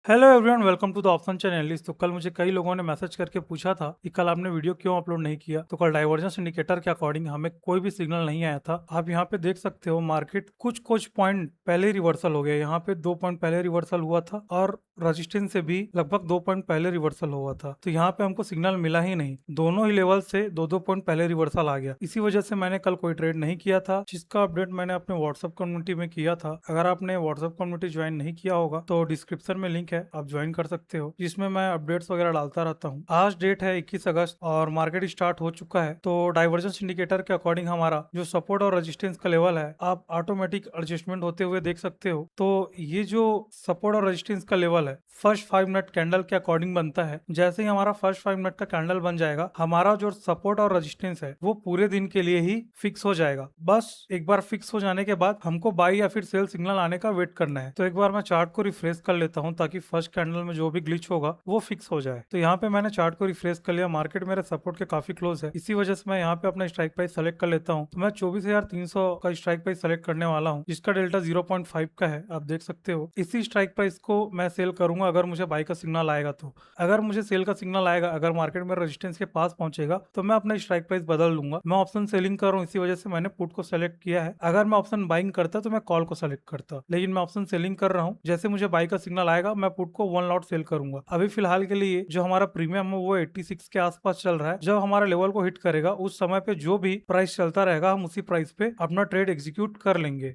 Hello everyone, welcome to the option channel. तो कल मुझे कई लोगों ने मैसेज करके पूछा था कि कल आपने वीडियो क्यों अपलोड नहीं किया। तो कल डाइवर्जेंस इंडिकेटर के अकॉर्डिंग हमें कोई भी सिग्नल नहीं आया था। आप यहाँ पे देख सकते हो मार्केट कुछ कुछ पॉइंट पहले रिवर्सल हो गया। यहाँ पे 2 पॉइंट पहले रिवर्सल हुआ था और रजिस्टेंस से भी लगभग 2 पॉइंट पहले रिवर्सल हुआ था। तो यहाँ पे हमको सिग्नल मिला ही नहीं। दोनों ही लेवल से 2-2 पॉइंट पहले रिवर्सल आ गया। इसी वजह से मैंने कल कोई ट्रेड नहीं किया था, जिसका अपडेट मैंने अपने व्हाट्सएप कम्युनिटी में किया था। अगर आपने व्हाट्सएप कम्युनिटी ज्वाइन नहीं किया होगा तो डिस्क्रिप्शन में लिंक है, आप ज्वाइन कर सकते हो, जिसमें मैं अपडेट्स वगैरह डालता रहता हूँ। आज डेट है 21 अगस्त और मार्केट स्टार्ट हो चुका है। तो डाइवर्जेंस इंडिकेटर के अकॉर्डिंग हमारा जो सपोर्ट और रेजिस्टेंस का लेवल है आप ऑटोमेटिक एडजस्टमेंट होते हुए देख सकते हो। तो ये जो सपोर्ट और रेजिस्टेंस का लेवल है फर्स्ट 5 मिनट कैंडल के अकॉर्डिंग बनता है। जैसे ही हमारा फर्स्ट 5 मिनट का कैंडल बन जाएगा, हमारा जो सपोर्ट और रेजिस्टेंस है वो पूरे दिन के लिए ही फिक्स हो जाएगा। बस एक बार फिक्स हो जाने के बाद हमको बाई या फिर सेल सिग्नल आने का वेट करना है। तो एक बार मैं चार्ट को रिफ्रेश कर लेता हूँ ताकि फर्स्ट कैंडल में जो भी ग्लिच होगा वो फिक्स हो जाए। तो यहाँ पे मैंने चार्ट को रिफ्रेश कर लिया। मार्केट मेरे सपोर्ट के काफी क्लोज है, इसी वजह से मैं यहाँ पे अपना स्ट्राइक प्राइस सेलेक्ट कर लेता हूँ। तो मैं 24,300 का स्ट्राइक प्राइस सेलेक्ट करने वाला हूँ, जिसका डेल्टा 0.5 का है, आप देख सकते हो। इसी स्ट्राइक प्राइस को मैं सेल करूंगा अगर मुझे बाई का सिग्नल आएगा। तो अगर मुझे सेल का सिग्नल आएगा, अगर मार्केट में रेजिस्टेंस के पास पहुंचेगा तो मैं अपना स्ट्राइक प्राइस बदल लूंगा। मैं ऑप्शन सेलिंग कर रहा हूँ, इसी वजह से मैंने पुट को सेलेक्ट किया है। अगर मैं ऑप्शन बाइंग करता तो मैं कॉल को सेलेक्ट करता, लेकिन मैं ऑप्शन सेलिंग कर रहा हूँ। जैसे मुझे बाई का सिग्नल आएगा मैं पुट को 1 लॉट सेल करूंगा। अभी फिलहाल के लिए जो हमारा प्रीमियम है वो 86 के आसपास चल रहा है। जब हमारा लेवल को हिट करेगा उस समय पे जो भी प्राइस चलता रहेगा हम उसी प्राइस पे अपना ट्रेड एग्जीक्यूट कर लेंगे।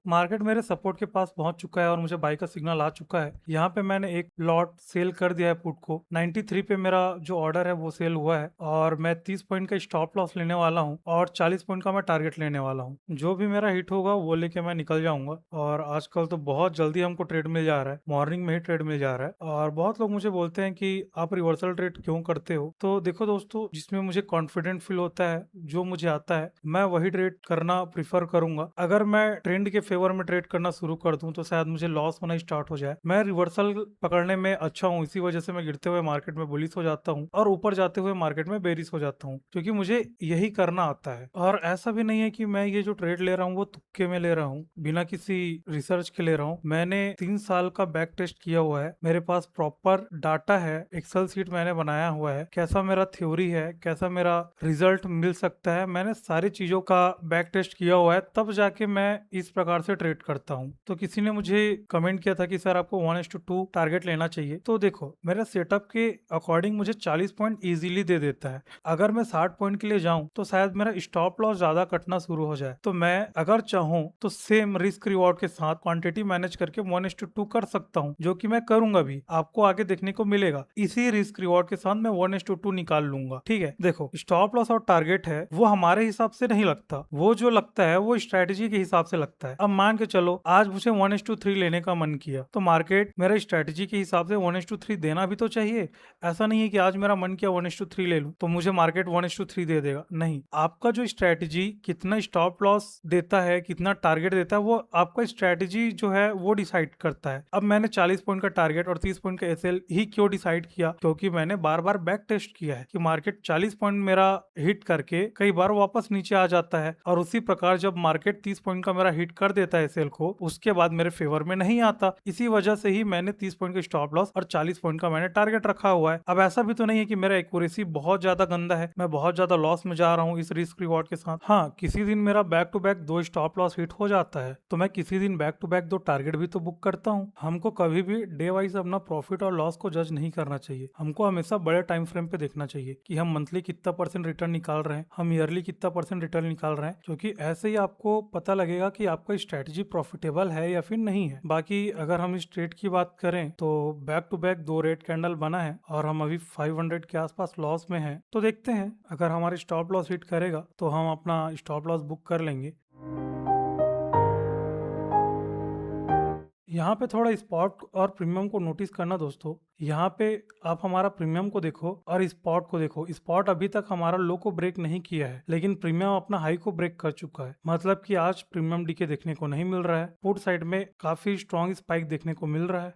मार्केट मेरे सपोर्ट के पास पहुंच चुका है और मुझे बाई का सिग्नल आ चुका है। यहाँ पे मैंने एक लॉट सेल कर दिया है पुट को। 93 पे मेरा जो ऑर्डर है वो सेल हुआ है और मैं 30 पॉइंट का स्टॉप लॉस लेने वाला हूँ और 40 पॉइंट का मैं टारगेट लेने वाला हूँ। जो भी मेरा हिट होगा वो लेके मैं निकल जाऊंगा। और आजकल तो बहुत जल्दी हमको ट्रेड मिल जा रहा है, मॉर्निंग में ही ट्रेड मिल जा रहा है। और बहुत लोग मुझे बोलते हैं कि आप रिवर्सल ट्रेड क्यों करते हो। तो देखो दोस्तों, जिसमें मुझे कॉन्फिडेंट फील होता है, जो मुझे आता है, मैं वही ट्रेड करना प्रिफर करूंगा। अगर मैं ट्रेंड के फेवर में ट्रेड करना शुरू कर दूं तो शायद मुझे लॉस होना स्टार्ट हो जाए। मैं रिवर्सल पकड़ने में अच्छा हूं, इसी वजह से मैं गिरते हुए मार्केट में बुलिश हो जाता हूं और ऊपर जाते हुए मार्केट में बेरिश हो जाता हूं, क्योंकि मुझे यही करना आता है। और ऐसा भी नहीं है कि मैं ये जो ट्रेड ले रहा हूँ वो तुक्के में ले रहा हूँ, बिना किसी रिसर्च के ले रहा हूँ। मैंने 3 साल का बैक टेस्ट किया हुआ है, मेरे पास प्रॉपर डाटा है, एक्सेल सीट मैंने बनाया हुआ है, कैसा मेरा थ्योरी है, कैसा मेरा रिजल्ट मिल सकता है। मैंने सारी चीजों का बैक टेस्ट किया हुआ है, तब जाके मैं इस प्रकार से ट्रेड करता हूँ। तो किसी ने मुझे कमेंट किया था कि सर आपको 1:2 टारगेट लेना चाहिए। तो देखो, मेरे सेटअप के अकॉर्डिंग मुझे 40 पॉइंट इजीली दे देता है। अगर मैं 60 पॉइंट के लिए जाऊं तो शायद मेरा स्टॉप लॉस ज्यादा कटना शुरू हो जाए। तो मैं अगर चाहूं तो सेम रिस्क रिवॉर्ड के साथ क्वांटिटी मैनेज करके 1:2 कर सकता हूं, जो कि मैं करूंगा भी। आपको आगे देखने को मिलेगा इसी रिस्क रिवॉर्ड के साथ मैं 1:2 निकाल लूंगा। ठीक है, देखो स्टॉप लॉस और टारगेट है वो हमारे हिसाब से नहीं लगता, वो जो लगता है वो स्ट्रेटेजी के हिसाब से लगता है। अब मान के चलो आज मुझे 1:3 लेने का मन किया, तो मार्केट मेरा स्ट्रेटेजी के हिसाब से 1:3 देना भी तो चाहिए। ऐसा नहीं है कि आज मेरा मन किया 1:3 ले लूं तो मुझे मार्केट 1:3 दे देगा। नहीं, आपका जो स्ट्रेटेजी कितना स्टॉप लॉस देता है, कितना टारगेट देता है, वो आपका स्ट्रेटेजी जो है वो डिसाइड करता है। अब मैंने 40 पॉइंट का टारगेट और 30 पॉइंट का एसएल ही क्यों डिसाइड किया, क्योंकि मैंने बार बार बैक टेस्ट किया है कि मार्केट 40 पॉइंट मेरा हिट करके कई बार वापस नीचे आ जाता है, और उसी प्रकार जब मार्केट 30 पॉइंट का मेरा हिट कर देता है एसएल को, उसके बाद मेरे फेवर में नहीं आता। इसी वजह से ही मैंने 30 पॉइंट का स्टॉप लॉस और 40 पॉइंट का मैंने टारगेट रखा हुआ है। अब ऐसा भी तो नहीं है कि मेरा एक्यूरेसी बहुत ज्यादा गंदा है, मैं बहुत ज्यादा लॉस में जा रहा हूँ इस रिस्क रिवॉर्ड के साथ। हाँ, किसी दिन मेरा back to back 2 stop loss hit हो जाता है तो मैं किसी दिन बैक टू बैक 2 टारगेट भी तो बुक करता हूँ। हमको कभी भी डे वाइज अपना प्रॉफिट और लॉस को जज नहीं करना चाहिए। हमको हमेशा बड़े टाइम फ्रेम पे देखना चाहिए कि हम मंथली कितना % रिटर्न निकाल रहे हैं, हम ईयरली कितना % रिटर्न निकाल रहे हैं, क्योंकि ऐसे ही आपको पता लगेगा कि आपका स्ट्रेटजी प्रॉफिटेबल है या फिर नहीं है। बाकी अगर हम इस ट्रेड की बात करें तो back to back 2 red candle बना है और हम अभी 500 के आसपास लॉस में हैं। तो देखते हैं, अगर हमारे स्टॉप लॉस हिट करेगा तो हम अपना स्टॉप लॉस बुक कर लेंगे। यहाँ पे थोड़ा स्पॉट और प्रीमियम को नोटिस करना दोस्तों। यहाँ पे आप हमारा प्रीमियम को देखो और स्पॉट को देखो। स्पॉट अभी तक हमारा लो को ब्रेक नहीं किया है, लेकिन प्रीमियम अपना हाई को ब्रेक कर चुका है। मतलब कि आज प्रीमियम डीके देखने को नहीं मिल रहा है, पुट साइड में काफी स्ट्रॉन्ग स्पाइक देखने को मिल रहा है।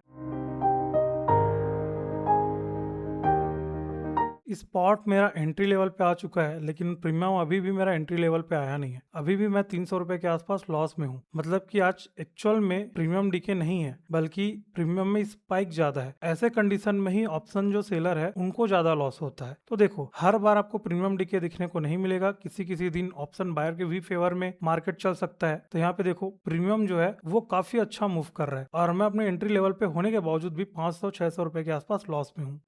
स्पॉट मेरा एंट्री लेवल पे आ चुका है, लेकिन प्रीमियम अभी भी मेरा एंट्री लेवल पे आया नहीं है। अभी भी मैं 300 रुपए के आसपास लॉस में हूँ। मतलब कि आज एक्चुअल में प्रीमियम डीके नहीं है, बल्कि प्रीमियम में स्पाइक ज्यादा है। ऐसे कंडीशन में ही ऑप्शन जो सेलर है उनको ज्यादा लॉस होता है। तो देखो, हर बार आपको प्रीमियम डीके दिखने को नहीं मिलेगा। किसी किसी दिन ऑप्शन बायर के भी फेवर में मार्केट चल सकता है। तो यहाँ पे देखो, प्रीमियम जो है वो काफी अच्छा मूव कर रहा है और मैं अपने एंट्री लेवल पे होने के बावजूद भी 500-600 रुपए के आसपास लॉस में हूँ।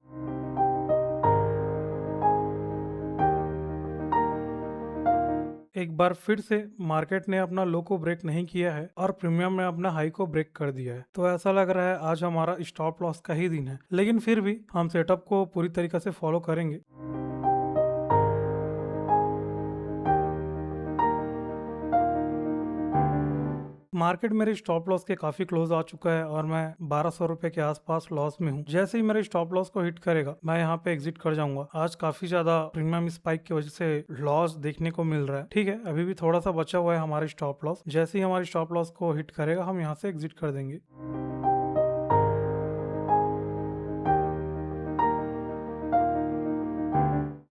एक बार फिर से मार्केट ने अपना लो को ब्रेक नहीं किया है और प्रीमियम ने अपना हाई को ब्रेक कर दिया है। तो ऐसा लग रहा है आज हमारा स्टॉप लॉस का ही दिन है, लेकिन फिर भी हम सेटअप को पूरी तरीके से फॉलो करेंगे। मार्केट मेरे स्टॉप लॉस के काफी क्लोज आ चुका है और मैं 1200 रुपए के आसपास लॉस में हूँ। जैसे ही मेरे स्टॉप लॉस को हिट करेगा मैं यहाँ पे एग्जिट कर जाऊंगा। आज काफी ज्यादा प्रीमियम स्पाइक की वजह से लॉस देखने को मिल रहा है। ठीक है, अभी भी थोड़ा सा बचा हुआ है हमारे स्टॉप लॉस। जैसे ही हमारे स्टॉप लॉस को हिट करेगा हम यहाँ से एग्जिट कर देंगे।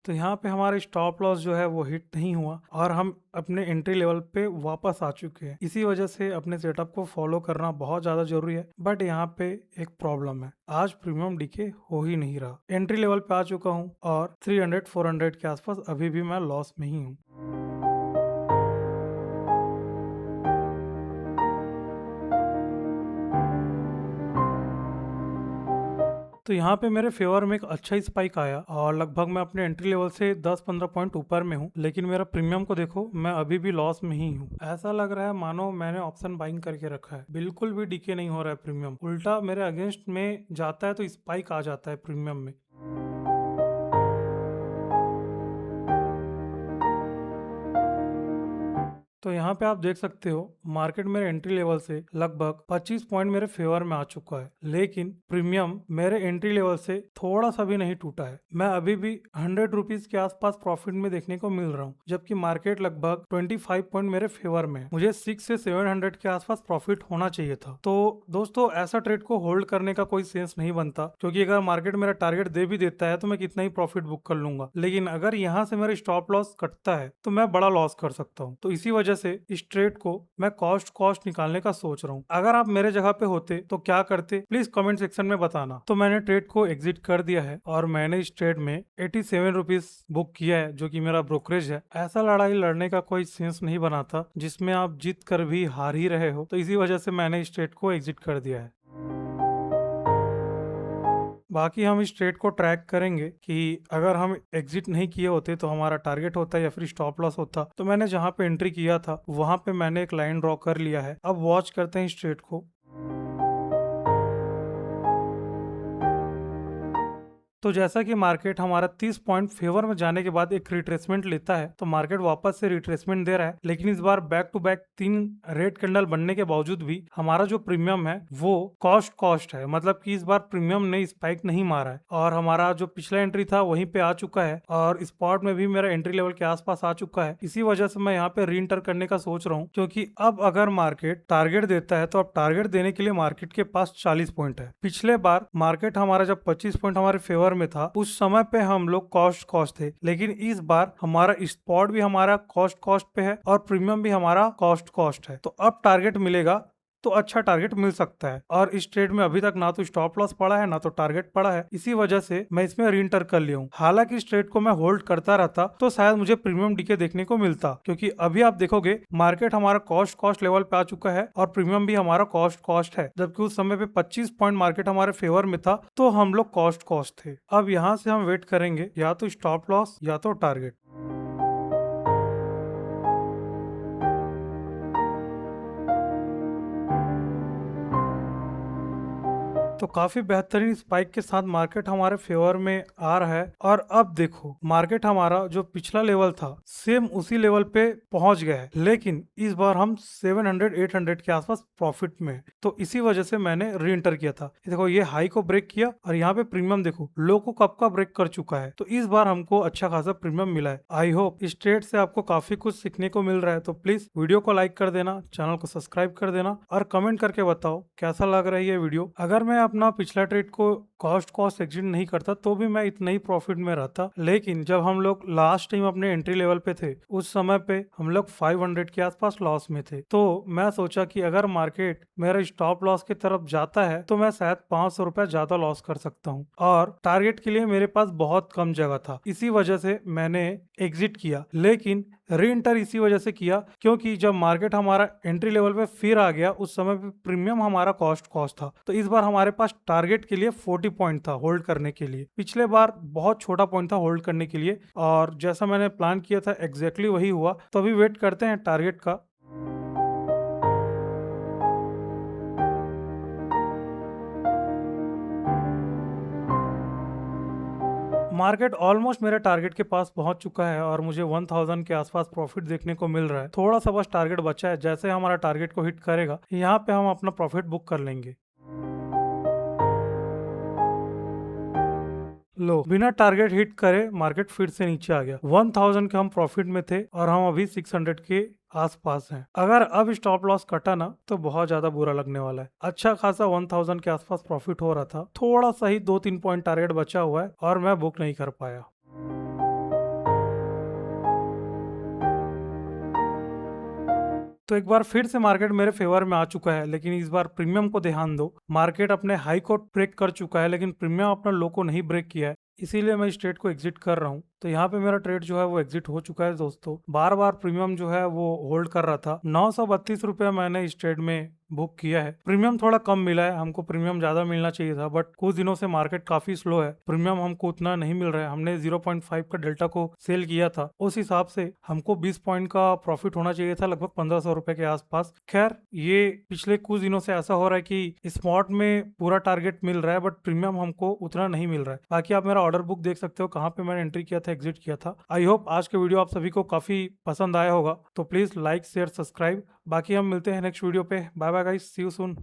तो यहाँ पे हमारे स्टॉप लॉस जो है वो हिट नहीं हुआ और हम अपने एंट्री लेवल पे वापस आ चुके हैं। इसी वजह से अपने सेटअप को फॉलो करना बहुत ज्यादा जरूरी है। बट यहाँ पे एक प्रॉब्लम है, आज प्रीमियम डीके हो ही नहीं रहा। एंट्री लेवल पे आ चुका हूँ और 300-400 के आसपास अभी भी मैं लॉस में ही हूँ। तो यहाँ पे मेरे फेवर में एक अच्छा स्पाइक आया और लगभग मैं अपने एंट्री लेवल से 10-15 पॉइंट ऊपर में हूँ। लेकिन मेरा प्रीमियम को देखो, मैं अभी भी लॉस में ही हूँ। ऐसा लग रहा है मानो मैंने ऑप्शन बाइंग करके रखा है। बिल्कुल भी डीके नहीं हो रहा है प्रीमियम, उल्टा मेरे अगेंस्ट में जाता है तो स्पाइक आ जाता है प्रीमियम में। तो यहाँ पे आप देख सकते हो मार्केट मेरे एंट्री लेवल से लगभग 25 पॉइंट मेरे फेवर में आ चुका है, लेकिन प्रीमियम मेरे एंट्री लेवल से थोड़ा सा भी नहीं टूटा है। मैं अभी भी 100 रुपीज के आसपास प्रॉफिट में देखने को मिल रहा हूँ, जबकि मार्केट लगभग 25 पॉइंट मेरे फेवर में है। मुझे 6 से 700 के आसपास प्रॉफिट होना चाहिए था। तो दोस्तों, ऐसा ट्रेड को होल्ड करने का कोई सेंस नहीं बनता, क्योंकि अगर मार्केट मेरा टारगेट दे भी देता है तो मैं कितना ही प्रॉफिट बुक कर लूंगा, लेकिन अगर यहाँ से मेरा स्टॉप लॉस कटता है तो मैं बड़ा लॉस कर सकता हूँ। तो इसी वजह से इस ट्रेड को मैं कॉस्ट निकालने का सोच रहा हूँ। अगर आप मेरे जगह पे होते तो क्या करते, प्लीज कमेंट सेक्शन में बताना। तो मैंने ट्रेड को एग्जिट कर दिया है और मैंने इस ट्रेड में 87 रुपीज बुक किया है, जो कि मेरा ब्रोकरेज है। ऐसा लड़ाई लड़ने का कोई सेंस नहीं बनाता जिसमें आप जीत कर भी हार ही रहे हो। तो इसी वजह से मैंने इस ट्रेड को एग्जिट कर दिया है। बाकी हम इस ट्रेड को ट्रैक करेंगे कि अगर हम एग्जिट नहीं किए होते तो हमारा टारगेट होता या फिर स्टॉप लॉस होता। तो मैंने जहां पे एंट्री किया था वहां पे मैंने एक लाइन ड्रॉ कर लिया है। अब वॉच करते हैं इस ट्रेड को। तो जैसा कि मार्केट हमारा 30 पॉइंट फेवर में जाने के बाद एक रिट्रेसमेंट लेता है, तो मार्केट वापस से रिट्रेसमेंट दे रहा है। लेकिन इस बार back to back 3 red candle बनने के बावजूद भी हमारा जो प्रीमियम है वो कॉस्ट है। मतलब कि इस बार प्रीमियम ने स्पाइक नहीं मारा है और हमारा जो पिछला एंट्री था वहीं पे आ चुका है और स्पॉट में भी मेरा एंट्री लेवल के आसपास आ चुका है। इसी वजह से मैं यहाँ पे री एंटर करने का सोच रहा हूँ, क्योंकि अब अगर मार्केट टारगेट देता है तो अब टारगेट देने के लिए मार्केट के पास 40 पॉइंट है। पिछले बार मार्केट हमारा जब 25 पॉइंट हमारे फेवर में था, उस समय पे हम लोग कॉस्ट थे, लेकिन इस बार हमारा स्पॉट भी हमारा कॉस्ट पे है और प्रीमियम भी हमारा कॉस्ट है। तो अब टारगेट मिलेगा तो अच्छा टारगेट मिल सकता है। और इस ट्रेड में अभी तक ना तो स्टॉप लॉस पड़ा है ना तो टारगेट पड़ा है। इसी वजह से मैं इसमें री एंटर कर लिया हूँ। हालांकि इस ट्रेड को मैं होल्ड करता रहता तो शायद मुझे प्रीमियम डीके देखने को मिलता, क्योंकि अभी आप देखोगे मार्केट हमारा कॉस्ट लेवल पे आ चुका है और प्रीमियम भी हमारा कॉस्ट है। जबकि उस समय पे 25 पॉइंट मार्केट हमारे फेवर में था तो हम लोग कॉस्ट थे। अब यहाँ से हम वेट करेंगे या तो स्टॉप लॉस या तो टारगेट। तो काफी बेहतरीन स्पाइक के साथ मार्केट हमारे फेवर में आ रहा है। और अब देखो, मार्केट हमारा जो पिछला लेवल था सेम उसी लेवल पे पहुंच गया है, लेकिन इस बार हम 700-800 के आसपास प्रॉफिट में है। तो इसी वजह से मैंने री एंटर किया था। देखो, ये हाई को ब्रेक किया और यहाँ पे प्रीमियम देखो लो को कब का ब्रेक कर चुका है। तो इस बार हमको अच्छा खासा प्रीमियम मिला है। आई होप इस ट्रेड से आपको काफी कुछ सीखने को मिल रहा है। तो प्लीज वीडियो को लाइक कर देना, चैनल को सब्सक्राइब कर देना और कमेंट करके बताओ कैसा लग रहा है ये वीडियो। अगर मैं अपना पिछला ट्रेड को कॉस्ट एग्जिट नहीं करता तो भी मैं इतना ही प्रॉफिट में रहता, लेकिन जब हम लोग लास्ट टाइम अपने एंट्री लेवल पे थे उस समय पे हम लोग 500 के आसपास लॉस में थे। तो मैं सोचा कि अगर मार्केट मेरा स्टॉप लॉस की तरफ जाता है तो मैं शायद 500 रुपया ज्यादा लॉस कर सकता हूँ, और टारगेट के लिए मेरे पास बहुत कम जगह था। इसी वजह से मैंने एग्जिट किया, लेकिन री एंटर इसी वजह से किया क्योंकि जब मार्केट हमारा एंट्री लेवल पे फिर आ गया उस समय पे प्रीमियम हमारा कॉस्ट था। तो इस बार हमारे पास टारगेट के लिए 40 पॉइंट था होल्ड करने के लिए। पिछले बार बहुत छोटा पॉइंट था होल्ड करने के लिए, और जैसा मैंने प्लान किया था एग्जैक्टली वही हुआ। तो अभी वेट करते हैं टारगेट का। मार्केट ऑलमोस्ट मेरे टारगेट के पास पहुंच चुका है और मुझे 1000 के आसपास प्रॉफिट देखने को मिल रहा है। थोड़ा सा बस टारगेट बचा है, जैसे हमारा टारगेट को हिट करेगा यहाँ पे हम अपना प्रॉफिट बुक कर लेंगे। लो, बिना टारगेट हिट करे मार्केट फिर से नीचे आ गया। 1000 के हम प्रॉफिट में थे और हम अभी 600 के आसपास हैं। अगर अब स्टॉप लॉस कटा ना तो बहुत ज्यादा बुरा लगने वाला है। अच्छा खासा 1000 के आसपास प्रॉफिट हो रहा था, थोड़ा सा ही 2-3 पॉइंट टारगेट बचा हुआ है और मैं बुक नहीं कर पाया। तो एक बार फिर से मार्केट मेरे फेवर में आ चुका है, लेकिन इस बार प्रीमियम को ध्यान दो। मार्केट अपने हाई को ब्रेक कर चुका है लेकिन प्रीमियम अपना लो को नहीं ब्रेक किया है, इसीलिए मैं इस ट्रेड को एग्जिट कर रहा हूँ। तो यहाँ पे मेरा ट्रेड जो है वो एग्जिट हो चुका है दोस्तों। बार बार प्रीमियम जो है वो होल्ड कर रहा था। 932 रुपया मैंने इस ट्रेड में बुक किया है। प्रीमियम थोड़ा कम मिला है, हमको प्रीमियम ज्यादा मिलना चाहिए था, बट कुछ दिनों से मार्केट काफी स्लो है, प्रीमियम हमको उतना नहीं मिल रहा है। हमने 0.5 का डेल्टा को सेल किया था, उस हिसाब से हमको 20 पॉइंट का प्रॉफिट होना चाहिए था, लगभग 1500 रुपए के आसपास। खैर, ये पिछले कुछ दिनों से ऐसा हो रहा है कि स्पॉट में पूरा टारगेट मिल रहा है बट प्रीमियम हमको उतना नहीं मिल रहा है। बाकी आप मेरा ऑर्डर बुक देख सकते हो कहाँ पे मैंने एंट्री किया था, एग्जिट किया था। आई होप आज के वीडियो आप सभी को काफी पसंद आया होगा, तो प्लीज लाइक शेयर सब्सक्राइब। बाकी हम मिलते हैं नेक्स्ट वीडियो पे। Bye bye guys, see you soon.